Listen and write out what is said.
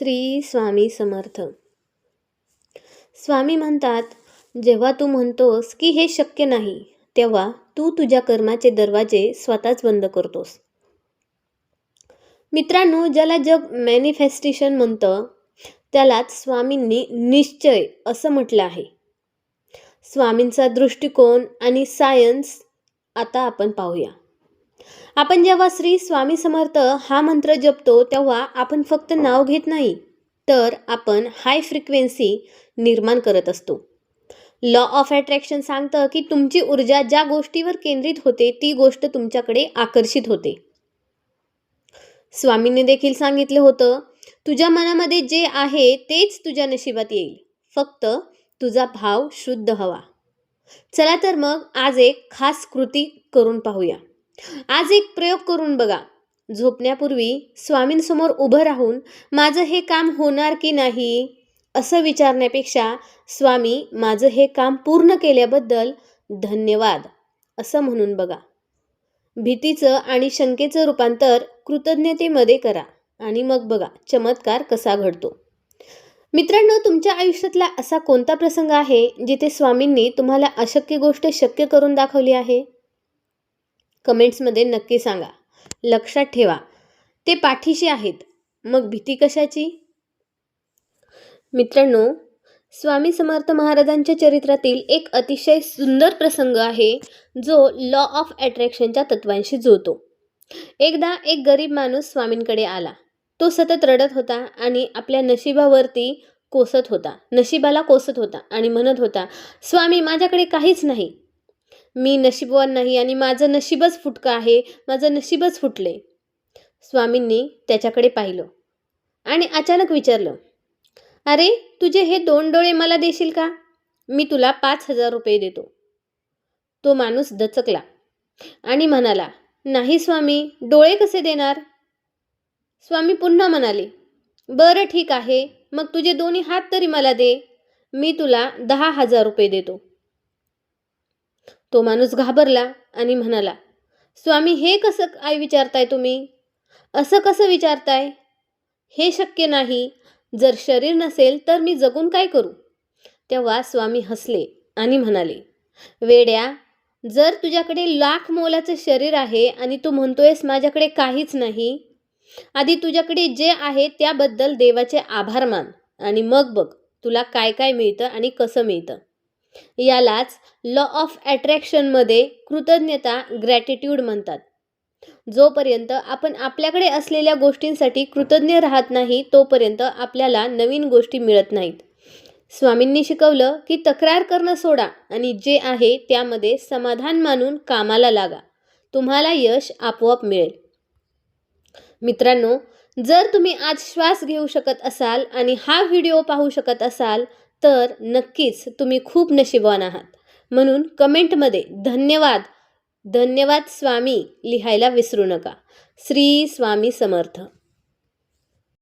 श्री स्वामी समर्थ. स्वामी म्हणतात, जेव्हा तू म्हणतोस की हे शक्य नाही, तेव्हा तू तुझ्या कर्माचे दरवाजे स्वतःच बंद करतोस. मित्रांनो, ज्याला जग मॅनिफेस्टेशन म्हणतं त्यालाच स्वामींनी निश्चय असं म्हटलं आहे. स्वामींचा दृष्टिकोन आणि सायन्स आता आपण पाहूया. आपण जेव्हा श्री स्वामी समर्थ हा मंत्र जपतो तेव्हा आपण फक्त नाव घेत नाही, तर आपण हाय फ्रिक्वेन्सी निर्माण करत असतो. लॉ ऑफ अट्रॅक्शन सांगतं की तुमची ऊर्जा ज्या गोष्टीवर केंद्रित होते ती गोष्ट तुमच्याकडे आकर्षित होते. स्वामींनी देखील सांगितलं होतं, तुझ्या मनामध्ये जे आहे तेच तुझ्या नशिबात येईल, फक्त तुझा भाव शुद्ध हवा. चला तर मग आज एक खास कृती करून पाहूया. आज एक प्रयोग करून बघा. झोपण्यापूर्वी स्वामींसमोर उभं राहून माझं हे काम होणार की नाही असं विचारण्यापेक्षा स्वामी माझं हे काम पूर्ण केल्याबद्दल धन्यवाद असं म्हणून बघा. भीतीचं आणि शंकेचं रूपांतर कृतज्ञतेमध्ये करा आणि मग बघा चमत्कार कसा घडतो. मित्रांनो, तुमच्या आयुष्यातला असा कोणता प्रसंग आहे जिथे स्वामींनी तुम्हाला अशक्य गोष्ट शक्य करून दाखवली आहे? कमेंट्समध्ये नक्की सांगा. लक्षात ठेवा, ते पाठीशी आहेत, मग भीती कशाची? मित्रांनो, स्वामी समर्थ महाराजांच्या चरित्रातील एक अतिशय सुंदर प्रसंग आहे जो लॉ ऑफ अट्रॅक्शनच्या तत्वांशी जुळतो. एकदा एक गरीब माणूस स्वामींकडे आला. तो सतत रडत होता आणि आपल्या नशिबाला कोसत होता आणि म्हणत होता, स्वामी, माझ्याकडे काहीच नाही, मी नशीबवान नाही आणि माझं नशीबच फुटकं आहे, माझं नशीबच फुटले. स्वामींनी त्याच्याकडे पाहिलं आणि अचानक विचारलं, अरे, तुझे हे 2 डोळे मला देशील का? मी तुला 5,000 रुपये देतो. तो माणूस दचकला आणि म्हणाला, नाही स्वामी, डोळे कसे देणार? स्वामी पुन्हा म्हणाले, बरं ठीक आहे, मग तुझे दोन्ही हात तरी मला दे, मी तुला 10,000 रुपये देतो. तो माणूस घाबरला आणि म्हणाला, स्वामी, हे कसं काय विचारताय तुम्ही? असं कसं विचारताय? हे शक्य नाही. जर शरीर नसेल तर मी जगून काय करू? तेव्हा स्वामी हसले आणि म्हणाले, वेड्या, जर तुझ्याकडे लाख मोलाचं शरीर आहे आणि तू म्हणतोयस माझ्याकडे काहीच नाही, आधी तुझ्याकडे जे आहे त्याबद्दल देवाचे आभार मान आणि मग बघ तुला काय काय मिळतं आणि कसं मिळतं. यालाच लॉ ऑफ अट्रॅक्शनमध्ये कृतज्ञता, ग्रॅटिट्यूड म्हणतात. जोपर्यंत आपण आपल्याकडे असलेल्या गोष्टींसाठी कृतज्ञ राहत नाही तोपर्यंत आपल्याला नवीन गोष्टी मिळत नाहीत. स्वामींनी शिकवलं की तक्रार करणं सोडा आणि जे आहे त्यामध्ये समाधान मानून कामाला लागा, तुम्हाला यश आपोआप मिळेल. मित्रांनो, जर तुम्ही आज श्वास घेऊ शकत असाल आणि हा व्हिडिओ पाहू शकत असाल तर नक्कीच तुम्ही खूप नशीबवान आहात. म्हणून कमेंटमध्ये धन्यवाद स्वामी लिहायला विसरू नका. श्री स्वामी समर्थ.